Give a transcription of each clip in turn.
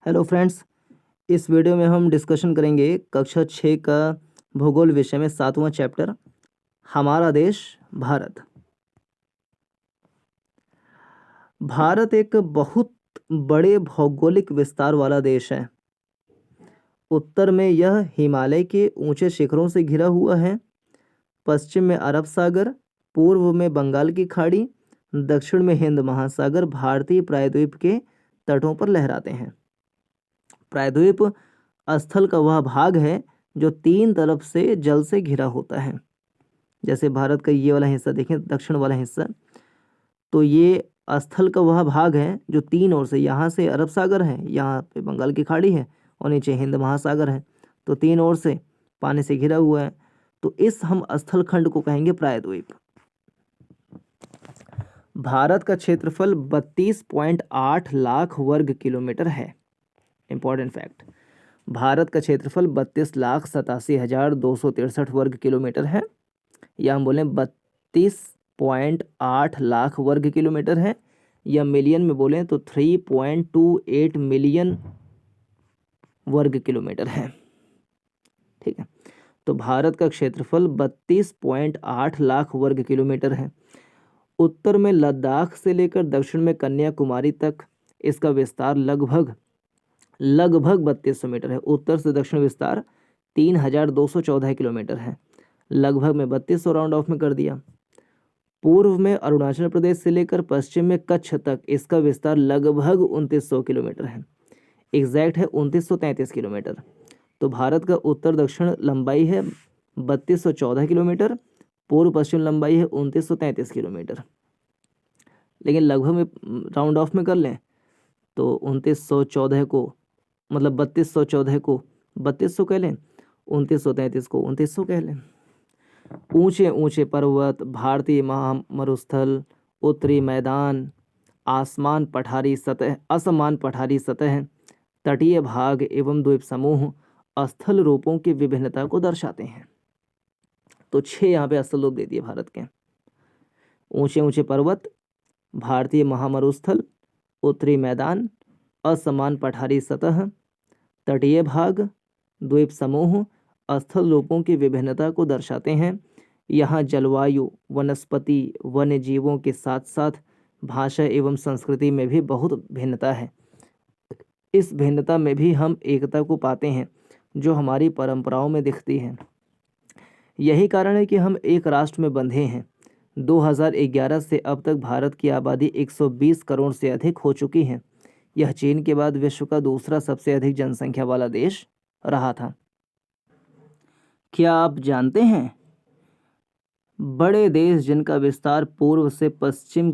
Hello friends, इस video में हम डिस्कशन करेंगे कक्षा 6 का भूगोल विषय में 7वां चैप्टर हमारा देश भारत। भारत एक बहुत बड़े भौगोलिक विस्तार वाला देश है। उत्तर में यह हिमालय के ऊंचे शिखरों से घिरा हुआ है। पश्चिम में अरब सागर, पूर्व में बंगाल की खाड़ी, दक्षिण में हिंद महासागर भारतीय प्रायद्वीप के तटों पर लहराते हैं। प्रायद्वीप स्थल का वह भाग है जो तीन तरफ से जल से घिरा होता है। जैसे भारत का ये वाला हिस्सा देखें, दक्षिण वाला हिस्सा, तो ये स्थल का वह भाग है जो तीन ओर से, यहाँ से अरब सागर है, यहाँ पे बंगाल की खाड़ी है और नीचे हिंद महासागर है, तो तीन ओर से पानी से घिरा हुआ है। तो इस हम स्थल खंड को कहेंगे प्रायद्वीप। भारत का क्षेत्रफल 32.8 लाख वर्ग किलोमीटर है। इंपॉर्टेंट फैक्ट, भारत का क्षेत्रफल 32,87,263 वर्ग किलोमीटर है, या हम बोलें 32.8 लाख वर्ग किलोमीटर है, या मिलियन में बोलें तो 3.28 मिलियन वर्ग किलोमीटर है। ठीक है, तो भारत का क्षेत्रफल 32.8 लाख वर्ग किलोमीटर है। उत्तर में लद्दाख से लेकर दक्षिण में कन्याकुमारी तक इसका विस्तार लगभग 3200 मीटर है। उत्तर से दक्षिण विस्तार 3214 किलोमीटर है। लगभग में 3200 राउंड ऑफ में कर दिया। पूर्व में अरुणाचल प्रदेश से लेकर पश्चिम में कच्छ तक इसका विस्तार लगभग 2900 किलोमीटर है। एग्जैक्ट है 2933 किलोमीटर। तो भारत का उत्तर दक्षिण लंबाई है 3214 किलोमीटर, पूर्व पश्चिम लंबाई है 2933 किलोमीटर। लेकिन लगभग में राउंड ऑफ में कर लें तो 2914 को, मतलब 3214 को 3200 कह लें, 2933 को 2900 कह लें। ऊंचे ऊंचे पर्वत, भारतीय महामरुस्थल, उत्तरी मैदान, असमान पठारी सतह, तटीय भाग एवं द्वीप समूह स्थल रूपों की विभिन्नता को दर्शाते हैं। तो 6 यहाँ पे स्थल रूप दे दिए भारत के। ऊंचे ऊंचे पर्वत, भारतीय महामरुस्थल, उत्तरी मैदान, असमान पठारी सतह, तटीय भाग, द्वीप समूह स्थल रूपों की विभिन्नता को दर्शाते हैं। यहाँ जलवायु, वनस्पति, वन्य जीवों के साथ साथ भाषा एवं संस्कृति में भी बहुत भिन्नता है। इस भिन्नता में भी हम एकता को पाते हैं जो हमारी परंपराओं में दिखती है। यही कारण है कि हम एक राष्ट्र में बंधे हैं। 2011 से अब तक भारत की आबादी 120 करोड़ से अधिक हो चुकी है। यह चीन के बाद विश्व का दूसरा सबसे अधिक जनसंख्या वाला देश रहा था। क्या आप जानते हैं, बड़े देश जिनका विस्तार पूर्व से पश्चिम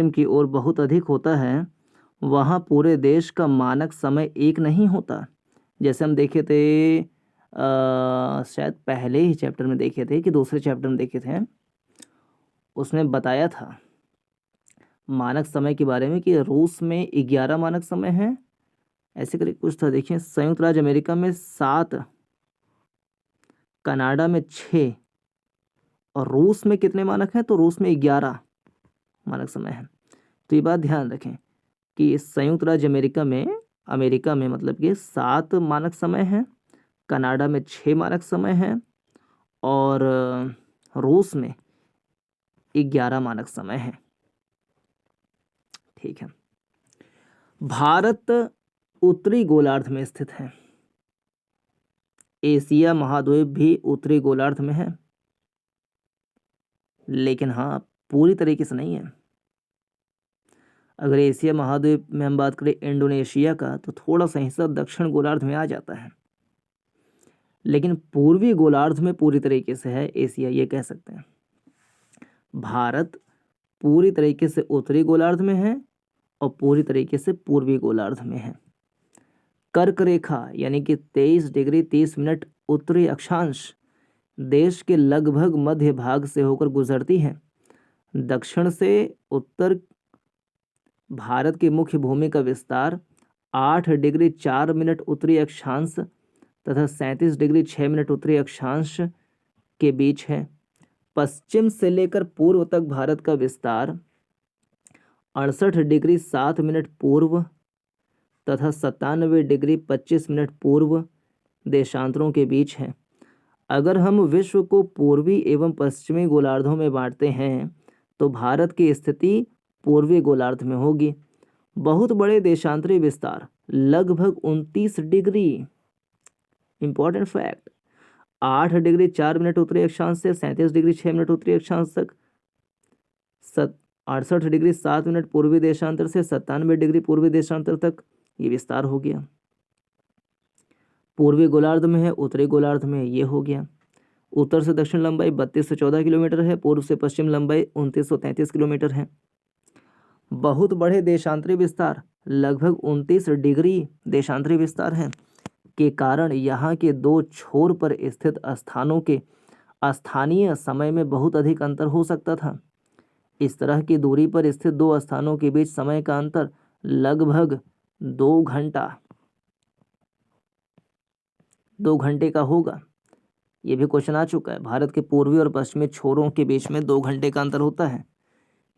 की ओर बहुत अधिक होता है, वहाँ पूरे देश का मानक समय एक नहीं होता। जैसे हम देखे थे, शायद पहले ही चैप्टर में देखे थे कि दूसरे चैप्टर में देखे थे, उसमें बताया था मानक समय के बारे में कि रूस में 11 मानक समय है, ऐसे करके कुछ था। देखिए, संयुक्त राज्य अमेरिका में 7, कनाडा में 6 और रूस में कितने मानक हैं, तो रूस में 11 मानक समय है। तो ये बात ध्यान रखें कि संयुक्त राज्य अमेरिका में मतलब कि 7 मानक समय है, कनाडा में 6 मानक समय है और रूस में 11 मानक समय है। ठीक है, भारत उत्तरी गोलार्ध में स्थित है। एशिया महाद्वीप भी उत्तरी गोलार्ध में है, लेकिन हाँ, पूरी तरीके से नहीं है। अगर एशिया महाद्वीप में हम बात करें इंडोनेशिया का, तो थोड़ा सा हिस्सा दक्षिण गोलार्ध में आ जाता है, लेकिन पूर्वी गोलार्ध में पूरी तरीके से है एशिया, ये कह सकते हैं। भारत पूरी तरीके से उत्तरी गोलार्ध में है और पूरी तरीके से पूर्वी गोलार्ध में है। कर्क रेखा यानी कि 23 डिग्री 30 मिनट उत्तरी अक्षांश देश के लगभग मध्य भाग से होकर गुजरती है। दक्षिण से उत्तर भारत की मुख्य भूमि का विस्तार 8 डिग्री 4 मिनट उत्तरी अक्षांश तथा 37 डिग्री 6 मिनट उत्तरी अक्षांश के बीच है। पश्चिम से लेकर पूर्व तक भारत का विस्तार 68 डिग्री 7 मिनट पूर्व तथा 97 डिग्री 25 मिनट पूर्व देशांतरों के बीच है। अगर हम विश्व को पूर्वी एवं पश्चिमी गोलार्धों में बांटते हैं तो भारत की स्थिति पूर्वी गोलार्ध में होगी। बहुत बड़े देशांतरी विस्तार लगभग 29 degree, important fact, 8 degree 4 minute उत्तरी अक्षांश से 37 डिग्री 6 मिनट उत्तरी अक्षांश तक, 68 डिग्री 7 मिनट पूर्वी देशांतर से 97 डिग्री पूर्वी देशांतर तक ये विस्तार हो गया। पूर्वी गोलार्ध में है, उत्तरी गोलार्ध में ये हो गया। उत्तर से दक्षिण लंबाई 32 से 14 किलोमीटर है, पूर्व से पश्चिम लंबाई 2933 किलोमीटर है। बहुत बड़े देशांतरी विस्तार लगभग 29 डिग्री देशांतरी विस्तार है के कारण यहाँ के दो छोर पर स्थित स्थानों के स्थानीय समय में बहुत अधिक अंतर हो सकता था। इस तरह की दूरी पर स्थित दो स्थानों के बीच समय का अंतर लगभग 2 घंटे का होगा। ये भी क्वेश्चन आ चुका है। भारत के पूर्वी और पश्चिमी छोरों के बीच में 2 घंटे का अंतर होता है।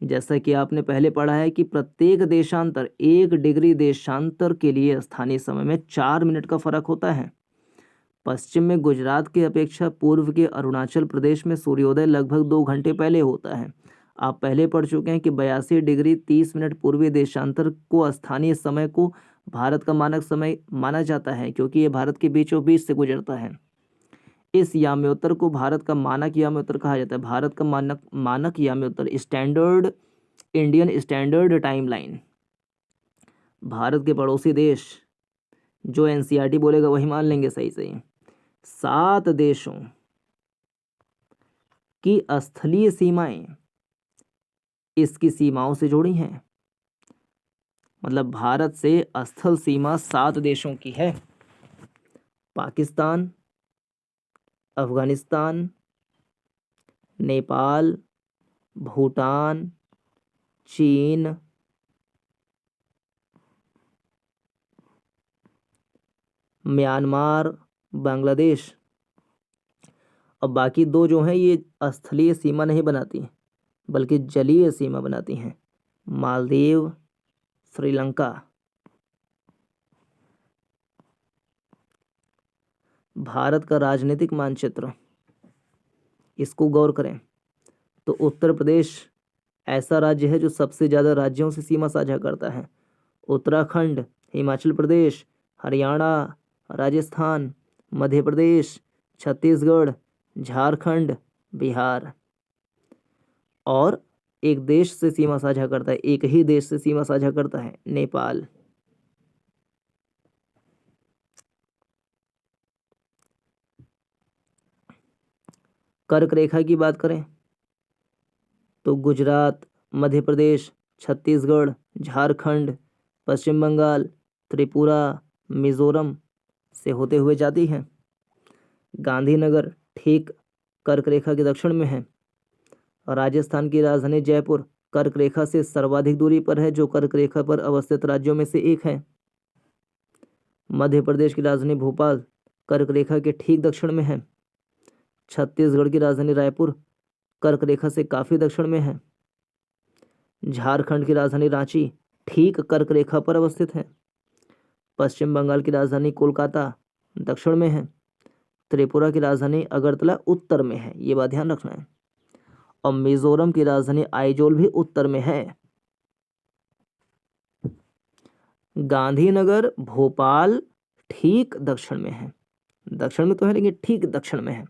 जैसा कि आपने पहले पढ़ा है कि प्रत्येक देशांतर 1 डिग्री देशांतर के लिए स्थानीय समय में 4 मिनट का फर्क होता है। पश्चिम में गुजरात की अपेक्षा पूर्व के अरुणाचल प्रदेश में सूर्योदय लगभग 2 घंटे पहले होता है। आप पहले पढ़ चुके हैं कि 82 डिग्री 30 मिनट पूर्वी देशांतर को स्थानीय समय को भारत का मानक समय माना जाता है, क्योंकि ये भारत के बीचों बीच से गुजरता है। इस याम्योत्तर को भारत का मानक याम्योत्तर कहा जाता है। भारत का मानक याम्योत्तर, standard Indian standard timeline. Bharat के पड़ोसी देश, जो एनसीईआरटी बोलेगा वही मान लेंगे सही सही। 7 देशों की स्थलीय सीमाएं इसकी सीमाओं से जुड़ी हैं। मतलब भारत से स्थल सीमा 7 देशों की है। पाकिस्तान, अफगानिस्तान, नेपाल, भूटान, चीन, म्यांमार, बांग्लादेश। अब बाकी दो जो हैं ये स्थलीय सीमा नहीं बनाती बल्कि जलीय सीमा बनाती हैं। मालदीव, श्रीलंका। भारत का राजनीतिक मानचित्र, इसको गौर करें तो उत्तर प्रदेश ऐसा राज्य है जो सबसे ज़्यादा राज्यों से सीमा साझा करता है। उत्तराखंड, हिमाचल प्रदेश, हरियाणा, राजस्थान, मध्य प्रदेश, छत्तीसगढ़, झारखंड, बिहार। और एक देश से सीमा साझा करता है, एक ही देश से सीमा साझा करता है, नेपाल। कर्क रेखा की बात करें तो गुजरात, मध्य प्रदेश, छत्तीसगढ़, झारखंड, पश्चिम बंगाल, त्रिपुरा, मिजोरम से होते हुए जाती है। गांधीनगर ठीक कर्क रेखा के दक्षिण में है। राजस्थान की राजधानी जयपुर कर्क रेखा से सर्वाधिक दूरी पर है, जो कर्क रेखा पर अवस्थित राज्यों में से एक है। मध्य प्रदेश की राजधानी भोपाल कर्क रेखा के ठीक दक्षिण में है। छत्तीसगढ़ की राजधानी रायपुर कर्क रेखा से काफी दक्षिण में है। झारखंड की राजधानी रांची ठीक कर्क रेखा पर अवस्थित है। पश्चिम बंगाल की राजधानी कोलकाता दक्षिण में है। त्रिपुरा की राजधानी अगरतला उत्तर में है, ये बात ध्यान रखना है। और मिजोरम की राजधानी आइजोल भी उत्तर में है। गांधीनगर, भोपाल ठीक दक्षिण में है। दक्षिण में तो है लेकिन ठीक दक्षिण में है।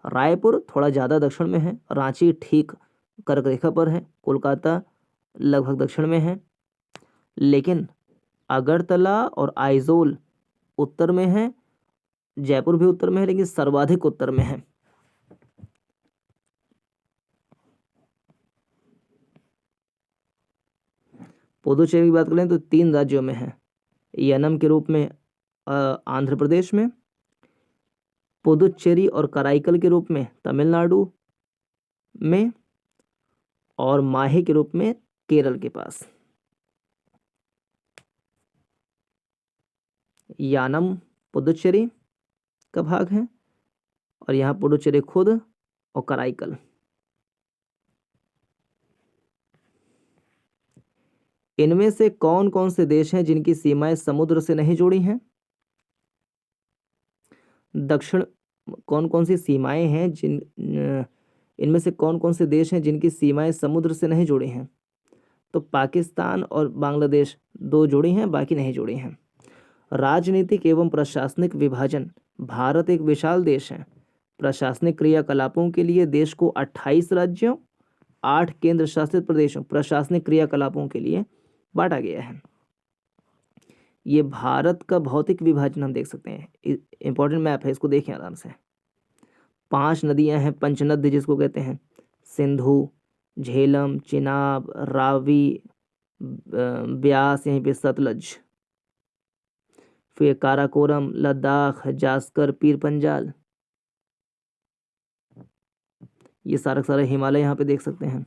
रायपुर थोड़ा ज़्यादा दक्षिण में है। रांची ठीक कर्क रेखा पर है। कोलकाता लगभग दक्षिण में है। लेकिन अगरतला और आइजोल उत्तर में है। जयपुर भी उत्तर में है लेकिन सर्वाधिक उत्तर में है। पुदुचेरी की बात करें तो 3 राज्यों में है। यनम के रूप में आंध्र प्रदेश में, पुदुचेरी और कराईकल के रूप में तमिलनाडु में, और माहे के रूप में केरल के पास। यानम पुदुचेरी का भाग है और यहाँ पुदुचेरी खुद और कराईकल। इनमें से कौन कौन से देश हैं जिनकी सीमाएं समुद्र से नहीं जुड़ी हैं? दक्षिण कौन कौन सी सीमाएं हैं इनमें से कौन कौन से देश हैं जिनकी सीमाएं समुद्र से नहीं जुड़ी हैं? तो पाकिस्तान और बांग्लादेश दो जुड़ी हैं, बाकी नहीं जुड़ी हैं। राजनीतिक एवं प्रशासनिक विभाजन। भारत एक विशाल देश है। प्रशासनिक क्रियाकलापों के लिए देश को 28 राज्यों 8 केंद्र शासित प्रदेशों प्रशासनिक क्रियाकलापों के लिए बांटा गया है। ये भारत का भौतिक विभाजन हम देख सकते हैं। इंपॉर्टेंट मैप है, इसको देखें आराम से। 5 नदियां हैं पंचनद जिसको कहते हैं, सिंधु, झेलम, चिनाब, रावी, ब्यास, यहीं पे सतलज, फिर काराकोरम, लद्दाख, जास्कर, पीर पंजाल, ये सारा हिमालय यहाँ पे देख सकते हैं।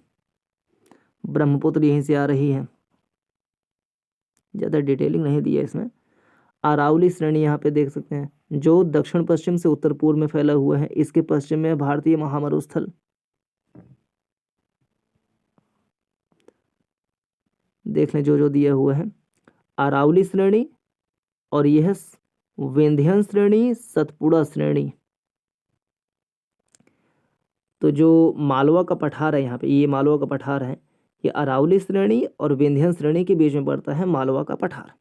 ब्रह्मपुत्र यहीं से आ रही है, ज़्यादा डिटेलिंग नहीं दी है इसमें। अरावली श्रेणी यहाँ पे देख सकते हैं, जो दक्षिण पश्चिम से उत्तर पूर्व में फैला हुआ है। इसके पश्चिम में भारतीय महामरुस्थल। देख लें जो दिया हुआ है, अरावली श्रेणी, और यह विंध्यन श्रेणी, सतपुड़ा श्रेणी। तो जो मालवा का पठार है यहाँ पे, ये मालवा का पठार है, ये अरावली श्रेणी और विंध्यन श्रेणी के बीच में पड़ता है मालवा का पठार।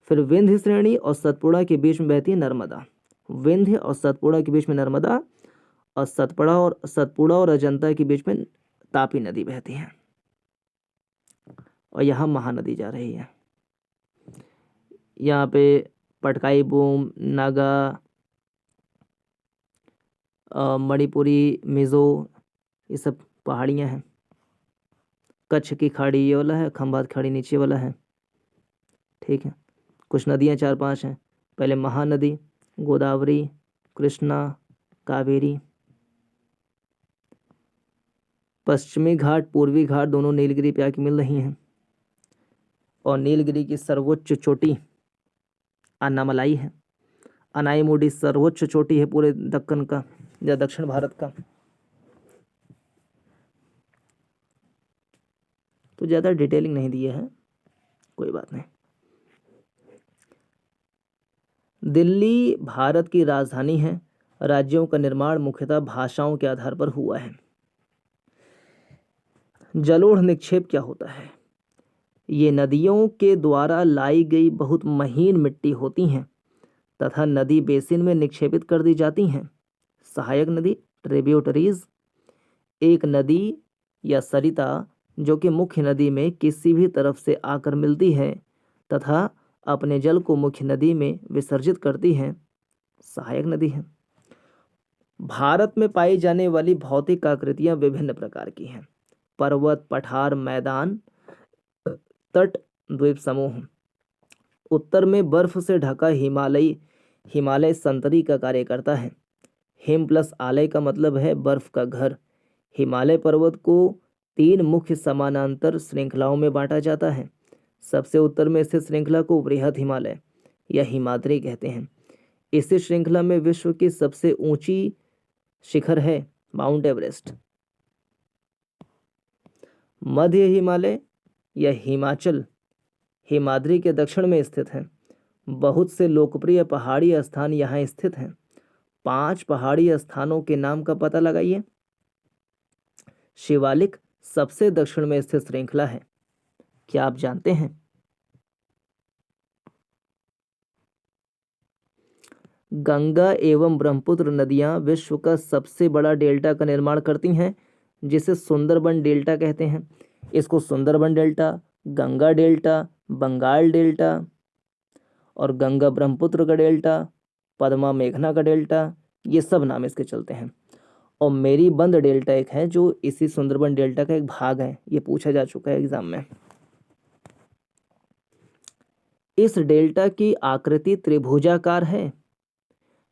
फिर विंध्य श्रेणी और सतपुड़ा के बीच में बहती है नर्मदा। विंध्य और सतपुड़ा के बीच में नर्मदा, और सतपुड़ा और अजंता के बीच में तापी नदी बहती है, और यहाँ महानदी जा रही है। यहाँ पे पटकाई बूम, नागा, मणिपुरी, मिज़ो, ये सब पहाड़ियाँ हैं। कच्छ की खाड़ी ये वाला है, खंभात खाड़ी नीचे वाला है। ठीक है, कुछ नदियाँ 4-5 हैं। पहले महानदी, गोदावरी, कृष्णा, कावेरी। पश्चिमी घाट, पूर्वी घाट दोनों नीलगिरी पे आके मिल रही हैं, और नीलगिरी की सर्वोच्च चोटी अन्नामलाई है। अनाईमुडी सर्वोच्च चोटी है पूरे दक्कन का या दक्षिण भारत का। तो ज़्यादा डिटेलिंग नहीं दिया है, कोई बात नहीं। दिल्ली भारत की राजधानी है। राज्यों का निर्माण मुख्यतः भाषाओं के आधार पर हुआ है। जलोढ़ निक्षेप क्या होता है? ये नदियों के द्वारा लाई गई बहुत महीन मिट्टी होती हैं तथा नदी बेसिन में निक्षेपित कर दी जाती हैं। सहायक नदी, ट्रिब्यूटरीज। एक नदी या सरिता जो कि मुख्य नदी में किसी भी तरफ से आकर मिलती है तथा अपने जल को मुख्य नदी में विसर्जित करती है, सहायक नदी है। भारत में पाई जाने वाली भौतिक आकृतियां विभिन्न प्रकार की हैं। पर्वत, पठार, मैदान, तट, द्वीप समूह। उत्तर में बर्फ से ढका हिमालय संतरी का कार्य करता है। हिम प्लस आलय का मतलब है बर्फ का घर। हिमालय पर्वत को 3 मुख्य समानांतर श्रृंखलाओं में बांटा जाता है। सबसे उत्तर में स्थित श्रृंखला को बृहद हिमालय या हिमाद्री कहते हैं। इसी श्रृंखला में विश्व की सबसे ऊंची शिखर है माउंट एवरेस्ट। मध्य हिमालय या हिमाचल हिमाद्री के दक्षिण में स्थित है। बहुत से लोकप्रिय पहाड़ी स्थान यहाँ स्थित हैं। 5 पहाड़ी स्थानों के नाम का पता लगाइए। शिवालिक सबसे दक्षिण में स्थित श्रृंखला है, क्या आप जानते हैं? गंगा एवं ब्रह्मपुत्र नदियां विश्व का सबसे बड़ा डेल्टा का निर्माण करती हैं, जिसे सुंदरबन डेल्टा कहते हैं। इसको Sundarban delta, Ganga delta, Bengal delta और गंगा ब्रह्मपुत्र का डेल्टा, पद्मा मेघना का डेल्टा, ये सब नाम इसके चलते हैं। और मेरी बंद डेल्टा एक है जो इसी सुंदरबन डेल्टा का एक भाग है, ये पूछा जा चुका है एग्जाम में। इस डेल्टा की आकृति त्रिभुजाकार है।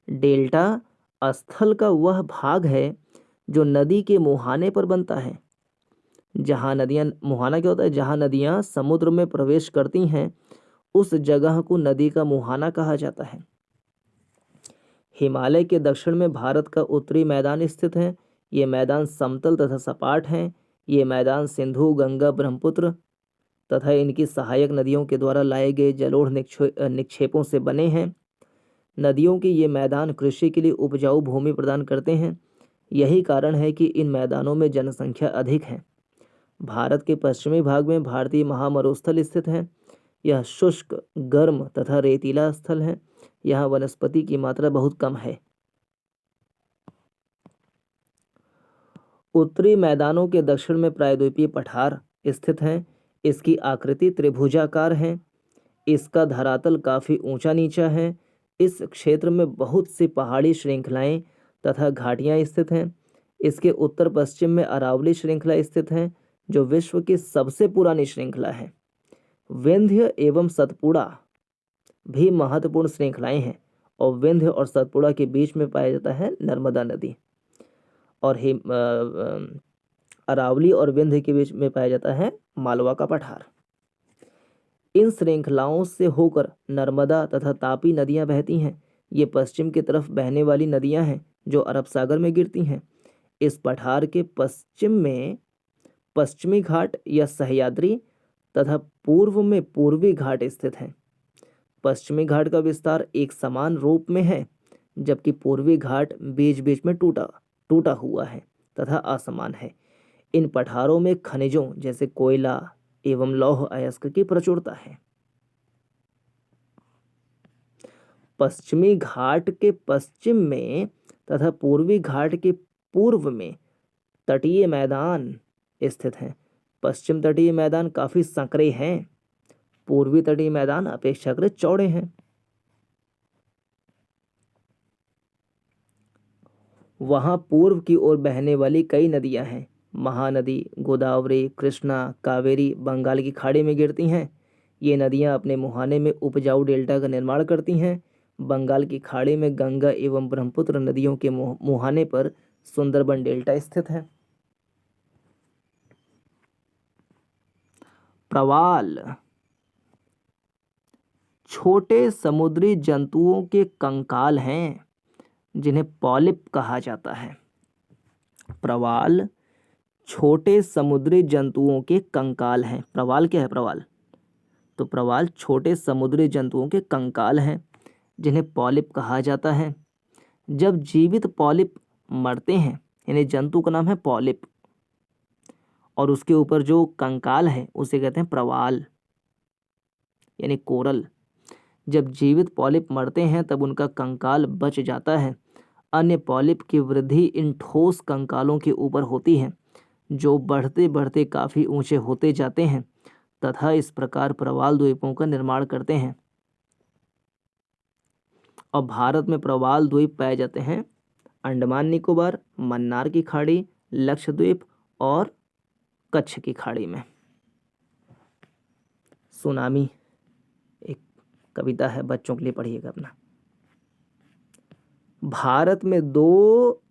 डेल्टा स्थल का वह भाग है जो नदी के मुहाने पर बनता है। जहाँ नदियाँ, मुहाना क्या होता है? जहाँ नदियाँ समुद्र में प्रवेश करती हैं उस जगह को नदी का मुहाना कहा जाता है। हिमालय के दक्षिण में भारत का उत्तरी मैदान स्थित है। ये मैदान समतल तथा सपाट हैं। ये मैदान सिंधु, गंगा, ब्रह्मपुत्र तथा इनकी सहायक नदियों के द्वारा लाए गए जलोढ़ निक्षेपों से बने हैं। नदियों के ये मैदान कृषि के लिए उपजाऊ भूमि प्रदान करते हैं। यही कारण है कि इन मैदानों में जनसंख्या अधिक है। भारत के पश्चिमी भाग में भारतीय महामरुस्थल स्थित है। यह शुष्क, गर्म तथा रेतीला स्थल है। यहाँ वनस्पति की मात्रा बहुत कम है। उत्तरी मैदानों के दक्षिण में प्रायद्वीपीय पठार स्थित हैं। इसकी आकृति त्रिभुजाकार है। इसका धरातल काफी ऊंचा नीचा है। इस क्षेत्र में बहुत सी पहाड़ी श्रृंखलाएं तथा घाटियां स्थित हैं। इसके उत्तर पश्चिम में अरावली श्रृंखला स्थित है, जो विश्व की सबसे पुरानी श्रृंखला है। विंध्य एवं सतपुड़ा भी महत्वपूर्ण श्रृंखलाएं हैं और विंध्य और सतपुड़ा के बीच में पाया जाता है नर्मदा नदी, और अरावली और विंध्य के बीच में पाया जाता है मालवा का पठार। इन श्रृंखलाओं से होकर नर्मदा तथा तापी नदियां बहती हैं। ये पश्चिम की तरफ बहने वाली नदियां हैं जो अरब सागर में गिरती हैं। इस पठार के पश्चिम में पश्चिमी घाट या सह्याद्री तथा पूर्व में पूर्वी घाट स्थित हैं। पश्चिमी घाट का विस्तार एक समान रूप में है, जबकि पूर्वी घाट बीच बीच में टूटा हुआ है तथा असमान है। इन पठारों में खनिजों जैसे कोयला एवं लौह अयस्क की प्रचुरता है। पश्चिमी घाट के पश्चिम में तथा पूर्वी घाट के पूर्व में तटीय मैदान स्थित हैं। पश्चिम तटीय मैदान काफी संकरे हैं। पूर्वी तटीय मैदान अपेक्षाकृत चौड़े हैं। वहां पूर्व की ओर बहने वाली कई नदियां हैं। महानदी, गोदावरी, कृष्णा, कावेरी बंगाल की खाड़ी में गिरती हैं। ये नदियां अपने मुहाने में उपजाऊ डेल्टा का निर्माण करती हैं। बंगाल की खाड़ी में गंगा एवं ब्रह्मपुत्र नदियों के मुहाने पर सुंदरबन डेल्टा स्थित है। प्रवाल छोटे समुद्री जंतुओं के कंकाल हैं, जिन्हें पॉलिप कहा जाता है। प्रवाल छोटे समुद्री जंतुओं के कंकाल हैं। प्रवाल क्या है? प्रवाल तो प्रवाल छोटे समुद्री जंतुओं के कंकाल हैं, जिन्हें पॉलिप कहा जाता है। जब जीवित पॉलिप मरते हैं, यानी जंतु का नाम है पॉलिप, और उसके ऊपर जो कंकाल है उसे कहते हैं प्रवाल यानी कोरल। जब जीवित पॉलिप मरते हैं तब उनका कंकाल बच जाता है। अन्य पॉलिप की वृद्धि इन ठोस कंकालों के ऊपर होती है, जो बढ़ते बढ़ते काफी ऊंचे होते जाते हैं तथा इस प्रकार प्रवाल द्वीपों का निर्माण करते हैं। और भारत में प्रवाल द्वीप पाए जाते हैं अंडमान निकोबार, मन्नार की खाड़ी, लक्षद्वीप और कच्छ की खाड़ी में। सुनामी एक कविता है, बच्चों के लिए पढ़िएगा अपना। भारत में 2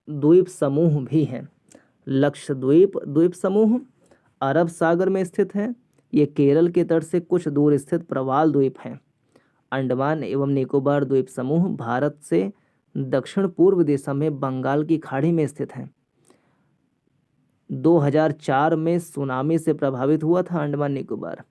द्वीप समूह भी हैं। लक्षद्वीप द्वीप समूह अरब सागर में स्थित है। ये केरल के तट से कुछ दूर स्थित प्रवाल द्वीप हैं। अंडमान एवं निकोबार द्वीप समूह भारत से दक्षिण पूर्व दिशा में बंगाल की खाड़ी में स्थित है। 2004 में सुनामी से प्रभावित हुआ था अंडमान निकोबार।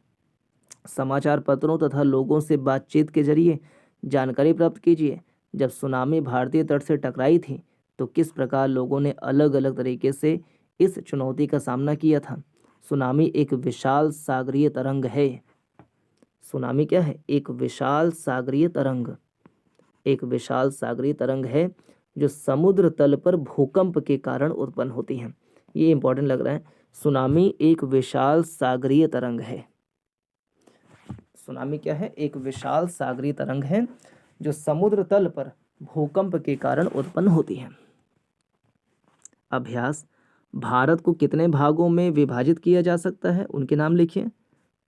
समाचार पत्रों तथा लोगों से बातचीत के जरिए जानकारी प्राप्त कीजिए। जब सुनामी भारतीय तट से टकराई थी तो किस प्रकार लोगों ने अलग अलग तरीके से इस चुनौती का सामना किया था। सुनामी एक विशाल सागरीय तरंग है। सुनामी क्या है? एक विशाल सागरीय तरंग। एक विशाल सागरीय तरंग है जो समुद्र तल पर भूकंप के कारण उत्पन्न होती है। ये इंपॉर्टेंट लग रहा है। सुनामी एक विशाल सागरीय तरंग है। सुनामी क्या है? एक विशाल सागरीय तरंग है जो समुद्र तल पर भूकंप के कारण उत्पन्न होती है। अभ्यास: भारत को कितने भागों में विभाजित किया जा सकता है? उनके नाम लिखिए।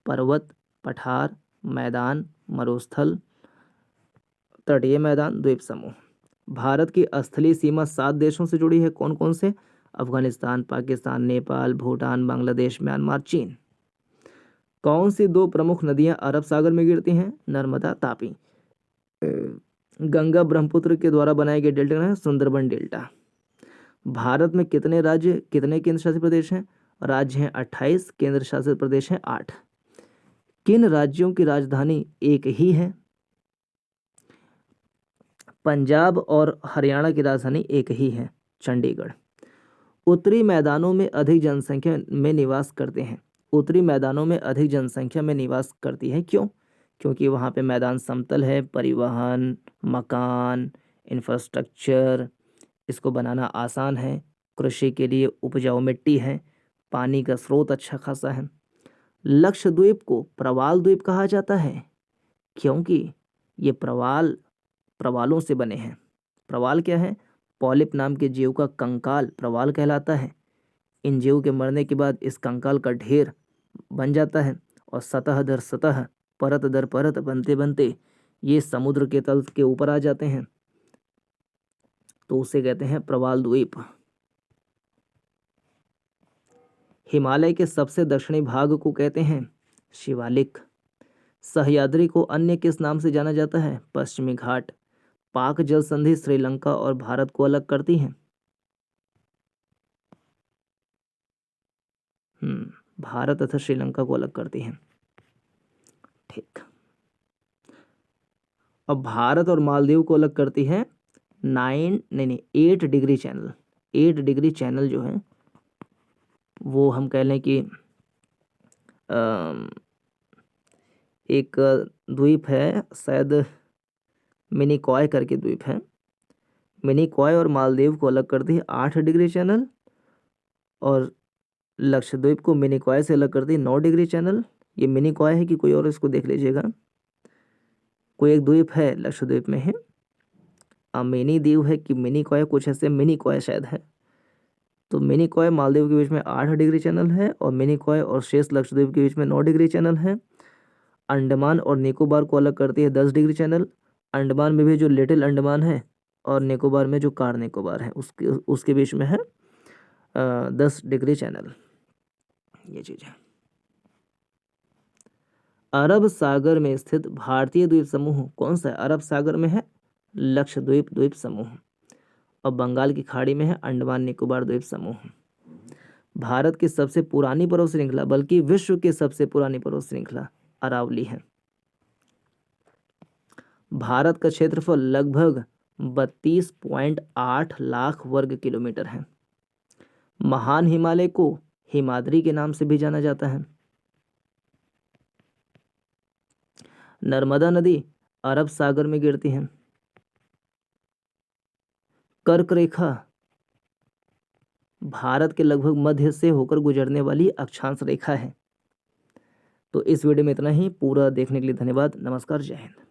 पर्वत, पठार, मैदान, मरुस्थल, तटीय मैदान, द्वीप समूह। भारत की स्थलीय सीमा 7 देशों से जुड़ी है। कौन कौन से? अफगानिस्तान, पाकिस्तान, नेपाल, भूटान, बांग्लादेश, म्यांमार, चीन। कौन सी 2 प्रमुख नदियां अरब सागर में गिरती हैं? नर्मदा, तापी। गंगा ब्रह्मपुत्र के द्वारा बनाए गए डेल्टा है सुंदरबन डेल्टा। भारत में कितने राज्य, कितने केंद्र शासित प्रदेश हैं? राज्य हैं 28, केंद्र शासित प्रदेश हैं 8। किन राज्यों की राजधानी एक ही है? पंजाब और हरियाणा की राजधानी एक ही है, चंडीगढ़। उत्तरी मैदानों में अधिक जनसंख्या में निवास करते हैं। उत्तरी मैदानों में अधिक जनसंख्या में निवास करती है, क्यों? क्योंकि वहाँ पे मैदान समतल है, परिवहन, मकान, इंफ्रास्ट्रक्चर इसको बनाना आसान है, कृषि के लिए उपजाऊ मिट्टी है, पानी का स्रोत अच्छा खासा है। लक्षद्वीप को प्रवाल द्वीप कहा जाता है, क्योंकि ये प्रवालों से बने हैं। प्रवाल क्या है? पॉलिप नाम के जीव का कंकाल प्रवाल कहलाता है। इन जीव के मरने के बाद इस कंकाल का ढेर बन जाता है और सतह दर सतह, परत दर परत बनते बनते ये समुद्र के तल के ऊपर आ जाते हैं, तो उसे कहते हैं प्रवाल द्वीप। हिमालय के सबसे दक्षिणी भाग को कहते हैं शिवालिक। सह्याद्री को अन्य किस नाम से जाना जाता है? पश्चिमी घाट। पाक जल संधि श्रीलंका और भारत को अलग करती है। भारत तथा श्रीलंका को अलग करती है। ठीक। अब भारत और मालदीव को अलग करती है 8 डिग्री चैनल। 8 डिग्री चैनल जो है वो हम कह लें कि एक द्वीप है, शायद मिनिकॉय करके द्वीप है। मिनिकॉय और मालदीव को अलग करती है 8 डिग्री चैनल, और लक्षद्वीप को मिनिकॉय से अलग करती है 9 डिग्री चैनल। ये मिनिकॉय है कि कोई और, इसको देख लीजिएगा। कोई एक द्वीप है लक्षद्वीप में है, मिनी द्वीप है कि मिनिकॉय, कुछ ऐसे मिनिकॉय शायद है। तो मिनिकॉय मालदीव के बीच में 8 डिग्री चैनल है, और मिनिकॉय और शेष लक्षद्वीप के बीच में 9 डिग्री चैनल है। अंडमान और निकोबार को अलग करती है 10 डिग्री चैनल। अंडमान में भी जो लिटिल अंडमान है और निकोबार में जो कार निकोबार है उसके बीच में है 10 डिग्री चैनल। ये चीज़ है। अरब सागर में स्थित भारतीय द्वीप समूह कौन सा है? अरब सागर में है लक्षद्वीप द्वीप समूह, और बंगाल की खाड़ी में है अंडमान निकोबार द्वीप समूह। भारत की सबसे पुरानी पर्वत श्रृंखला, बल्कि विश्व की सबसे पुरानी पर्वत श्रृंखला अरावली है। भारत का क्षेत्रफल लगभग 32.8 लाख वर्ग किलोमीटर है। महान हिमालय को हिमाद्री के नाम से भी जाना जाता है। नर्मदा नदी अरब सागर में गिरती है। कर्क रेखा भारत के लगभग मध्य से होकर गुजरने वाली अक्षांश रेखा है। तो इस वीडियो में इतना ही। पूरा देखने के लिए धन्यवाद। नमस्कार, जय हिंद।